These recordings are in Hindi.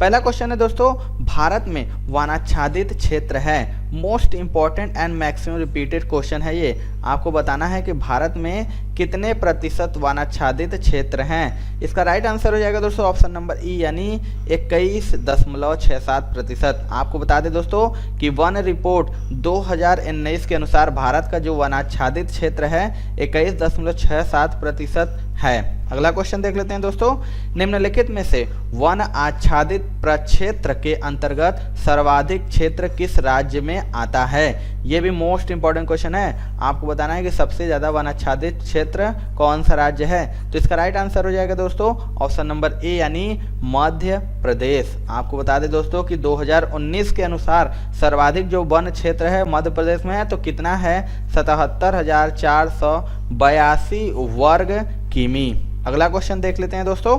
पहला क्वेश्चन है दोस्तों, भारत में वनाच्छादित क्षेत्र है। Most important and maximum repeated question है ये। आपको बताना है कि भारत में कितने प्रतिशत वनाच्छादित क्षेत्र हैं। इसका राइट आंसर हो जाएगा दोस्तों ऑप्शन नंबर ई यानी 21.67%। आपको बता दें दोस्तों कि वन रिपोर्ट 2019 के अनुसार भारत का जो वनाच्छादित क्षेत्र है 21.67% है। अगला क्वेश्चन देख लेते हैं दोस्तों, निम्नलिखित में से वन आच्छादित प्रक्षेत्र के अंतर्गत सर्वाधिक क्षेत्र किस राज्य में आता है। ये भी मोस्ट इंपॉर्टेंट क्वेश्चन है। आपको बताना है कि सबसे ज्यादा वन आच्छादित क्षेत्र कौन सा राज्य है। तो इसका राइट आंसर हो जाएगा दोस्तों ऑप्शन नंबर ए यानी मध्य प्रदेश। आपको बता दें दोस्तों कि 2019 के अनुसार सर्वाधिक जो वन क्षेत्र है मध्य प्रदेश में है। तो कितना है, 77,482 वर्ग किमी। अगला क्वेश्चन देख लेते हैं दोस्तों,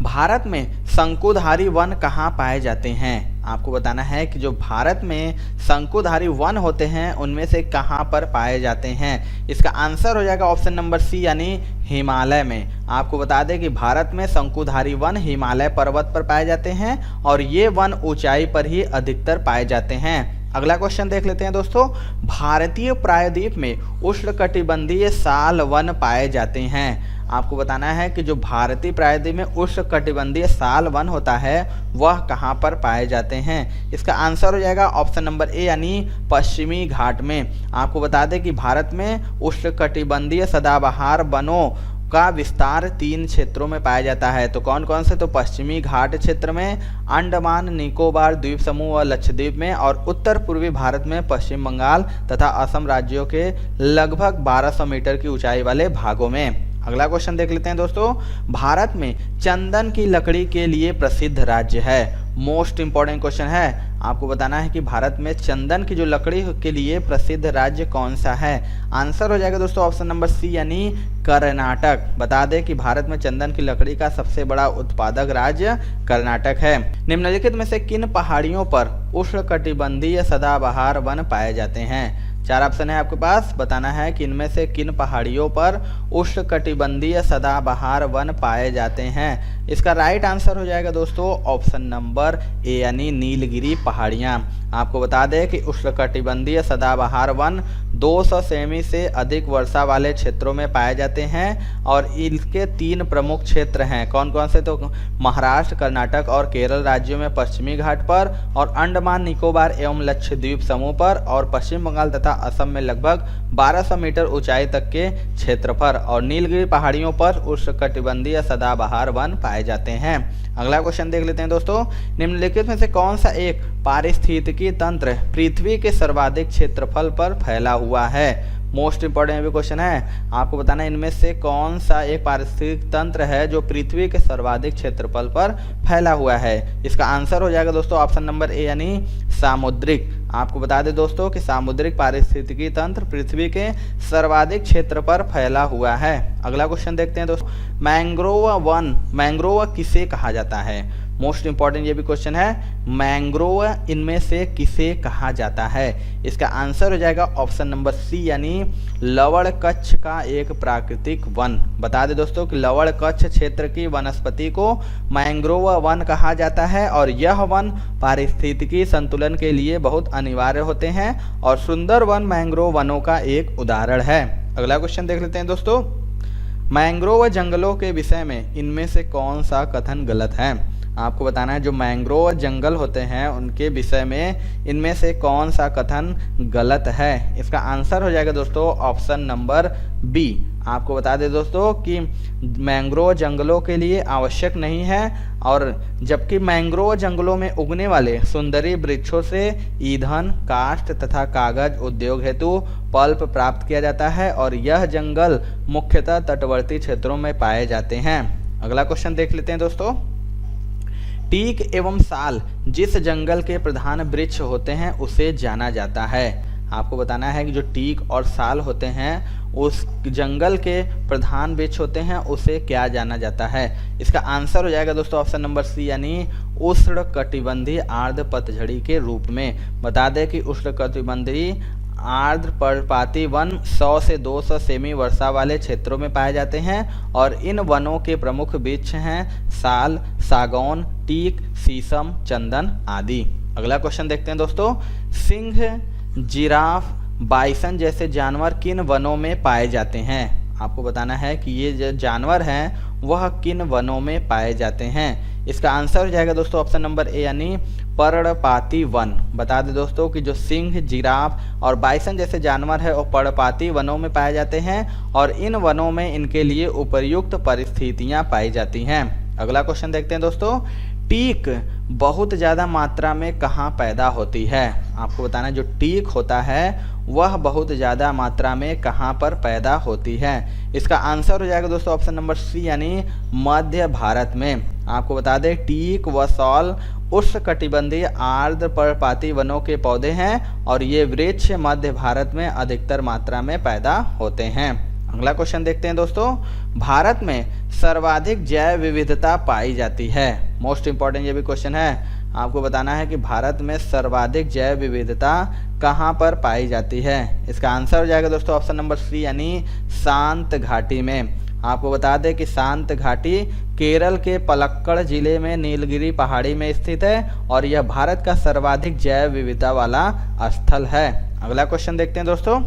भारत में शंकुधारी वन कहाँ पाए जाते हैं। आपको बताना है कि जो भारत में शंकुधारी वन होते हैं उनमें से कहाँ पर पाए जाते हैं। इसका आंसर हो जाएगा ऑप्शन नंबर सी यानी हिमालय में। आपको बता दें कि भारत में शंकुधारी वन हिमालय पर्वत पर पाए जाते हैं और ये वन ऊंचाई पर ही अधिकतर पाए जाते हैं। अगला क्वेश्चन देख लेते हैं दोस्तों, भारतीय प्रायद्वीप में उष्णकटिबंधीय साल वन पाए जाते हैं। आपको बताना है कि जो भारतीय प्रायद्वीप में उष्णकटिबंधीय साल वन होता है वह कहाँ पर पाए जाते हैं। इसका आंसर हो जाएगा ऑप्शन नंबर ए यानी पश्चिमी घाट में। आपको बता दें कि भारत में उष्णकटिबंधीय सदाबहार वनों का विस्तार 3 क्षेत्रों में पाया जाता है। तो कौन कौन से, तो पश्चिमी घाट क्षेत्र में, अंडमान निकोबार द्वीप समूह और लक्षद्वीप में, और उत्तर पूर्वी भारत में पश्चिम बंगाल तथा असम राज्यों के लगभग 1200 मीटर की ऊंचाई वाले भागों में। अगला क्वेश्चन देख लेते हैं दोस्तों, भारत में चंदन की लकड़ी के लिए प्रसिद्ध राज्य है। मोस्ट इंपॉर्टेंट क्वेश्चन है। आपको बताना है कि भारत में चंदन की जो लकड़ी के लिए प्रसिद्ध राज्य कौन सा है। आंसर हो जाएगा दोस्तों ऑप्शन नंबर सी यानी कर्नाटक। बता दें कि भारत में चंदन की लकड़ी का सबसे बड़ा उत्पादक राज्य कर्नाटक है। निम्नलिखित में से किन पहाड़ियों पर उष्णकटिबंधीय सदाबहार वन पाए जाते हैं। 4 ऑप्शन है आपके पास। बताना है कि इनमें से किन पहाड़ियों पर उष्णकटिबंधीय सदाबहार वन पाए जाते हैं। इसका राइट आंसर हो जाएगा दोस्तों ऑप्शन नंबर ए यानी नीलगिरी पहाड़ियाँ। आपको बता दें कि उष्णकटिबंधीय सदाबहार वन 200 सेमी से अधिक वर्षा वाले क्षेत्रों में पाए जाते हैं और इनके 3 प्रमुख क्षेत्र हैं। कौन कौन से, तो महाराष्ट्र, कर्नाटक और केरल राज्यों में पश्चिमी घाट पर, और अंडमान निकोबार एवं लक्षद्वीप समूह पर, और पश्चिम बंगाल तथा असम में लगभग 1200 मीटर ऊंचाई तक के क्षेत्र पर, और नीलगिरी पहाड़ियों पर उष्णकटिबंधीय सदाबहार वन पाए जाते हैं। अगला क्वेश्चन देख लेते हैं दोस्तों, निम्नलिखित में से कौन सा एक पारिस्थितिकी तंत्र पृथ्वी के सर्वाधिक क्षेत्रफल पर फैला हुआ है। मोस्ट इंपॉर्टेंट भी क्वेश्चन है। आपको बताना है इनमें से कौन सा एक पारिस्थितिक तंत्र है जो पृथ्वी के सर्वाधिक क्षेत्रफल पर फैला हुआ है। इसका आंसर हो जाएगा दोस्तों ऑप्शन नंबर ए यानी सामुद्रिक। आपको बता दें दोस्तों कि सामुद्रिक पारिस्थितिकी तंत्र पृथ्वी के सर्वाधिक क्षेत्र पर फैला हुआ है। अगला क्वेश्चन देखते हैं दोस्तों, मैंग्रोव वन, मैंग्रोव किसे कहा जाता है। मोस्ट इंपॉर्टेंट ये भी क्वेश्चन है। मैंग्रोव इनमें से किसे कहा जाता है। इसका आंसर हो जाएगा ऑप्शन नंबर सी यानी लवण कच्छ का एक प्राकृतिक वन। बता दें दोस्तों कि लवण कच्छ क्षेत्र की वनस्पति को मैंग्रोव वन कहा जाता है और यह वन पारिस्थितिकी संतुलन के लिए बहुत अनिवार्य होते हैं और सुंदर वन मैंग्रोव वनों का एक उदाहरण है। अगला क्वेश्चन देख लेते हैं दोस्तों, मैंग्रोव जंगलों के विषय में इनमें से कौन सा कथन गलत है। आपको बताना है जो मैंग्रोव जंगल होते हैं उनके विषय में इनमें से कौन सा कथन गलत है। इसका आंसर हो जाएगा दोस्तों ऑप्शन नंबर बी। आपको बता दें दोस्तों कि मैंग्रोव जंगलों के लिए आवश्यक नहीं है और जबकि मैंग्रोव जंगलों में उगने वाले सुंदरी वृक्षों से ईंधन, काष्ठ तथा कागज उद्योग हेतु पल्प प्राप्त किया जाता है और यह जंगल मुख्यतः तटवर्ती क्षेत्रों में पाए जाते हैं। अगला क्वेश्चन देख लेते हैं दोस्तों, टीक एवं साल जिस जंगल के प्रधान वृक्ष होते हैं उसे जाना जाता है। आपको बताना है कि जो टीक और साल होते हैं उस जंगल के प्रधान वृक्ष होते हैं उसे क्या जाना जाता है। इसका आंसर हो जाएगा दोस्तों ऑप्शन नंबर सी यानी उष्णकटिबंधीय आर्द्र पतझड़ी के रूप में। बता दें कि उष्णकटिबंधीय आर्द्र पर्णपाती वन 100 से 200 सेमी वर्षा वाले क्षेत्रों में पाए जाते हैं और इन वनों के प्रमुख वृक्ष हैं साल, सागौन, टीक, शीशम, चंदन आदि। अगला क्वेश्चन देखते हैं दोस्तों, सिंह, जिराफ, बाइसन जैसे जानवर किन वनों में पाए जाते हैं? आपको बताना है कि ये जो जानवर हैं वह किन वनों में पाए जाते हैं। इसका आंसर हो जाएगा दोस्तों ऑप्शन नंबर ए यानी पर्णपाती वन। बता दें दोस्तों कि जो सिंह, जिराफ और बाइसन जैसे जानवर है वो पर्णपाती वनों में पाए जाते हैं और इन वनों में इनके लिए उपयुक्त परिस्थितियां पाई जाती हैं। अगला क्वेश्चन देखते हैं दोस्तों, टीक बहुत ज़्यादा मात्रा में कहाँ पैदा होती है? आपको बताना है जो टीक होता है वह बहुत ज़्यादा मात्रा में कहाँ पर पैदा होती है। इसका आंसर हो जाएगा दोस्तों ऑप्शन नंबर सी यानी मध्य भारत में। आपको बता दें टीक व सौल उष्णकटिबंधीय आर्द्र पर्णपाती वनों के पौधे हैं और ये वृक्ष मध्य भारत में अधिकतर मात्रा में पैदा होते हैं। अगला क्वेश्चन देखते हैं दोस्तों, भारत में सर्वाधिक जैव विविधता पाई जाती है। मोस्ट इंपॉर्टेंट ये भी क्वेश्चन है। आपको बताना है कि भारत में सर्वाधिक जैव विविधता कहाँ पर पाई जाती है। इसका आंसर हो जाएगा दोस्तों ऑप्शन नंबर सी यानी शांत घाटी में। आपको बता दें कि शांत घाटी केरल के पलक्कड़ जिले में नीलगिरी पहाड़ी में स्थित है और यह भारत का सर्वाधिक जैव विविधता वाला स्थल है। अगला क्वेश्चन देखते हैं दोस्तों,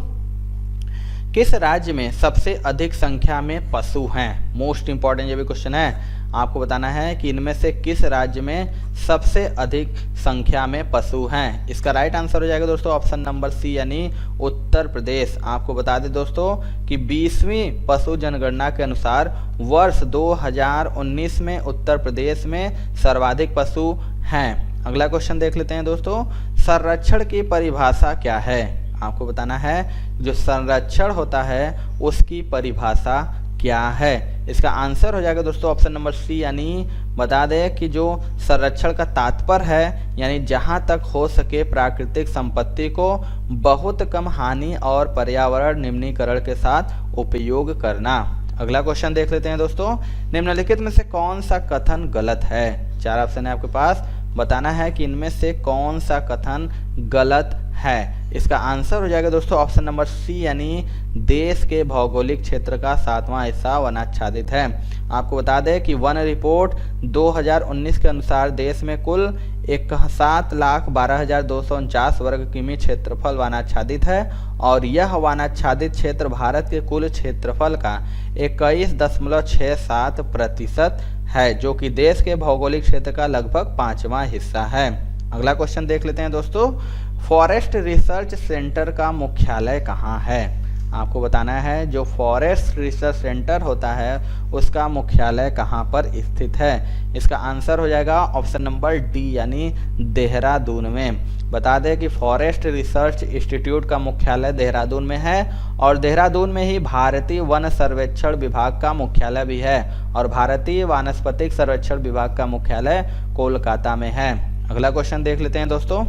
किस राज्य में सबसे अधिक संख्या में पशु हैं? मोस्ट इंपॉर्टेंट ये भी क्वेश्चन है। आपको बताना है कि इनमें से किस राज्य में सबसे अधिक संख्या में पशु हैं। इसका राइट आंसर हो जाएगा दोस्तों ऑप्शन नंबर सी यानी उत्तर प्रदेश। आपको बता दें दोस्तों कि 20वीं पशु जनगणना के अनुसार वर्ष 2019 में उत्तर प्रदेश में सर्वाधिक पशु हैं। अगला क्वेश्चन देख लेते हैं दोस्तों, संरक्षण की परिभाषा क्या है? आपको बताना है जो संरक्षण होता है उसकी परिभाषा क्या है। इसका आंसर हो जाएगा दोस्तों ऑप्शन नंबर सी यानी बता दें कि जो संरक्षण का तात्पर्य है यानी जहां तक हो सके प्राकृतिक संपत्ति को बहुत कम हानि और पर्यावरण निम्नीकरण के साथ उपयोग करना। अगला क्वेश्चन देख लेते हैं दोस्तों, निम्नलिखित में से कौन सा कथन गलत है? 4 ऑप्शन है आपके पास, बताना है कि इनमें से कौन सा कथन गलत है। इसका आंसर हो जाएगा दोस्तों ऑप्शन नंबर सी यानी देश के भौगोलिक क्षेत्र का 7वां हिस्सा वनाच्छादित है। आपको बता दें कि वन रिपोर्ट 2019 के अनुसार देश में कुल 7,12,249 वर्ग किमी क्षेत्रफल वनाच्छादित है और यह वनाच्छादित क्षेत्र भारत के कुल क्षेत्रफल का 21.67% है जो कि देश के भौगोलिक क्षेत्र का लगभग 5वां हिस्सा है। अगला क्वेश्चन देख लेते हैं दोस्तों, फॉरेस्ट रिसर्च सेंटर का मुख्यालय कहाँ है? आपको बताना है जो फॉरेस्ट रिसर्च सेंटर होता है उसका मुख्यालय कहाँ पर स्थित है। इसका आंसर हो जाएगा ऑप्शन नंबर डी यानी देहरादून में। बता दें कि फॉरेस्ट रिसर्च इंस्टीट्यूट का मुख्यालय देहरादून में है और देहरादून में ही भारतीय वन सर्वेक्षण विभाग का मुख्यालय भी है और भारतीय वानस्पतिक सर्वेक्षण विभाग का मुख्यालय कोलकाता में है। अगला क्वेश्चन देख लेते हैं दोस्तों,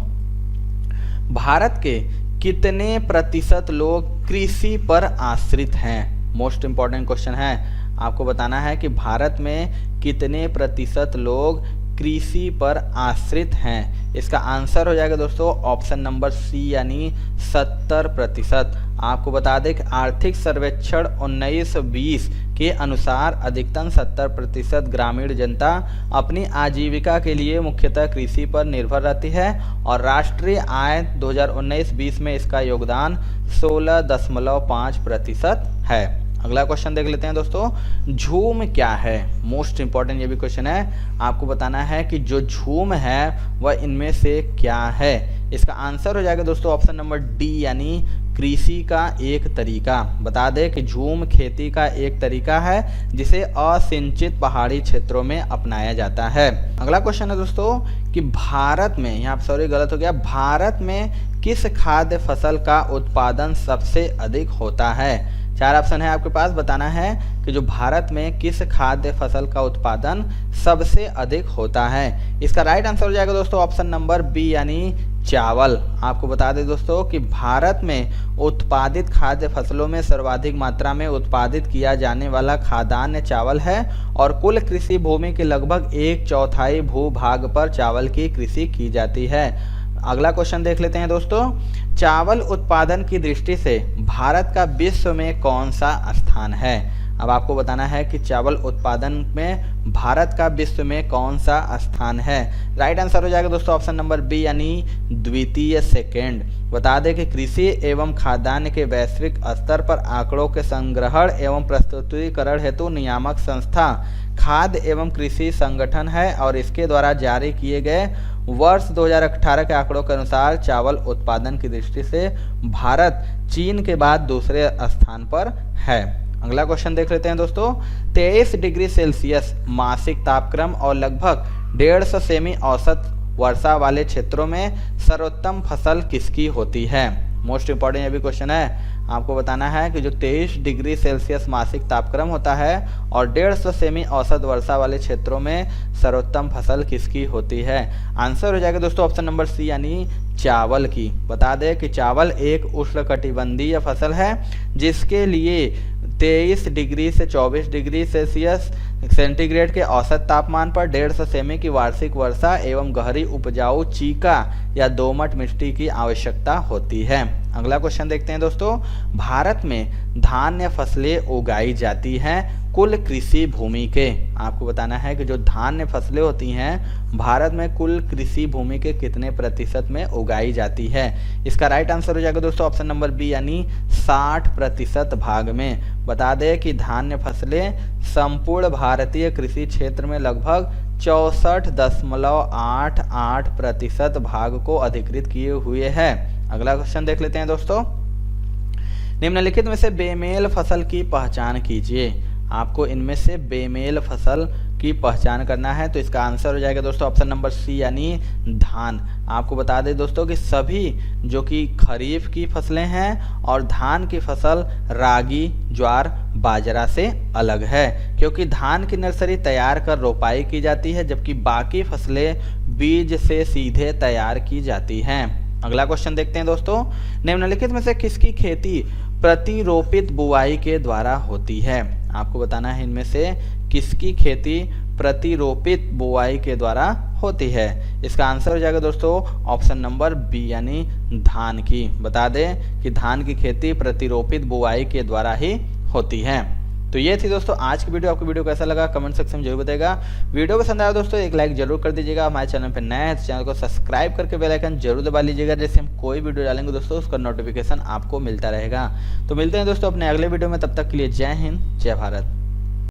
भारत के कितने प्रतिशत लोग कृषि पर आश्रित हैं? मोस्ट इंपॉर्टेंट क्वेश्चन है। आपको बताना है कि भारत में कितने प्रतिशत लोग कृषि पर आश्रित हैं। इसका आंसर हो जाएगा दोस्तों ऑप्शन नंबर सी यानी 70%। आपको बता दें कि आर्थिक सर्वेक्षण 1920 के अनुसार अधिकतम 70% ग्रामीण जनता अपनी आजीविका के लिए मुख्यतः कृषि पर निर्भर रहती है और राष्ट्रीय आय 2019-20 में इसका योगदान 16.5% है। अगला क्वेश्चन देख लेते हैं दोस्तों, झूम क्या है? मोस्ट इंपॉर्टेंट ये भी क्वेश्चन है। आपको बताना है कि जो झूम है वह इनमें से क्या है। इसका आंसर हो जाएगा दोस्तों ऑप्शन नंबर डी यानी कृषि का एक तरीका। बता दें कि झूम खेती का एक तरीका है जिसे असिंचित पहाड़ी क्षेत्रों में अपनाया जाता है। अगला क्वेश्चन है दोस्तों कि भारत में, यहाँ सॉरी गलत हो गया, भारत में किस खाद्य फसल का उत्पादन सबसे अधिक होता है? 4 ऑप्शन है आपके पास, बताना है कि जो भारत में किस खाद्य फसल का उत्पादन सबसे अधिक होता है। इसका राइट आंसर हो जाएगा दोस्तों ऑप्शन नंबर बी यानी चावल। आपको बता दें दोस्तों कि भारत में उत्पादित खाद्य फसलों में सर्वाधिक मात्रा में उत्पादित किया जाने वाला खाद्यान्न चावल है और कुल कृषि भूमि के लगभग 1/4 भूभाग पर चावल की कृषि की जाती है। अगला क्वेश्चन देख लेते हैं दोस्तों, चावल उत्पादन की दृष्टि से भारत का विश्व में कौन सा स्थान है? अब आपको बताना है कि चावल उत्पादन में भारत का विश्व में कौन सा स्थान है। राइट आंसर हो जाएगा दोस्तों ऑप्शन नंबर बी यानी द्वितीय सेकंड। बता दें कि कृषि एवं खाद्यान्न के वैश्विक स्तर पर आंकड़ों के संग्रहण एवं प्रस्तुतिकरण हेतु नियामक संस्था खाद्य एवं कृषि संगठन है और इसके द्वारा जारी किए गए वर्ष 2018 के आंकड़ों के अनुसार चावल उत्पादन की दृष्टि से भारत चीन के बाद दूसरे स्थान पर है। अगला क्वेश्चन देख लेते हैं दोस्तों। 23 डिग्री सेल्सियस मासिक तापक्रम और लगभग 150 सेमी औसत वर्षा वाले क्षेत्रों में सर्वोत्तम फसल किसकी होती है। मोस्ट इंपॉर्टेंट ये भी क्वेश्चन है। आपको बताना है कि जो 23 डिग्री सेल्सियस मासिक तापक्रम होता है और 150 सेमी औसत वर्षा वाले क्षेत्रों में सर्वोत्तम फसल किसकी होती है। आंसर हो जाएगा दोस्तों ऑप्शन नंबर सी यानी चावल की। बता दें कि चावल एक उष्णकटिबंधीय फसल है जिसके लिए 23 डिग्री से 24 डिग्री सेल्सियस सेंटीग्रेड के औसत तापमान पर 150 सेमी की वार्षिक वर्षा एवं गहरी उपजाऊ चीका या दोमट मिट्टी की आवश्यकता होती है। अगला क्वेश्चन देखते हैं दोस्तों। भारत में धान्य फसलें उगाई जाती हैं कुल कृषि भूमि के। आपको बताना है कि जो धान्य फसलें होती हैं भारत में कुल कृषि भूमि के कितने प्रतिशत में उगाई जाती है। इसका राइट आंसर हो जाएगा दोस्तों ऑप्शन नंबर बी यानी 60% भाग में। बता दें कि धान्य फसलें संपूर्ण भारतीय कृषि क्षेत्र में लगभग 64.88% भाग को अधिकृत किए हुए है। अगला क्वेश्चन देख लेते हैं दोस्तों। निम्नलिखित में से बेमेल फसल की पहचान कीजिए। आपको इनमें से बेमेल फसल की पहचान करना है तो इसका आंसर हो जाएगा दोस्तों ऑप्शन नंबर सी यानी धान। आपको बता दें दोस्तों कि सभी जो कि खरीफ की फसलें हैं और धान की फसल रागी ज्वार बाजरा से अलग है क्योंकि धान की नर्सरी तैयार कर रोपाई की जाती है जबकि बाकी फसलें बीज से सीधे तैयार की जाती हैं। अगला क्वेश्चन देखते हैं दोस्तों। निम्नलिखित में से किसकी खेती प्रतिरोपित बुआई के द्वारा होती है। आपको बताना है इनमें से किसकी खेती प्रतिरोपित बुआई के द्वारा होती है। इसका आंसर हो जाएगा दोस्तों ऑप्शन नंबर बी यानी धान की। बता दें कि धान की खेती प्रतिरोपित बुआई के द्वारा ही होती है। तो ये थी दोस्तों आज की वीडियो। आपको वीडियो कैसा लगा कमेंट सेक्शन में जरूर बताइएगा। वीडियो पसंद आया दोस्तों एक लाइक जरूर कर दीजिएगा। हमारे चैनल पर नए हैं तो चैनल को सब्सक्राइब करके बेल आइकन जरूर दबा लीजिएगा जैसे हम कोई वीडियो डालेंगे दोस्तों उसका नोटिफिकेशन आपको मिलता रहेगा। तो मिलते हैं दोस्तों अपने अगले वीडियो में, तब तक के लिए जय हिंद जय भारत।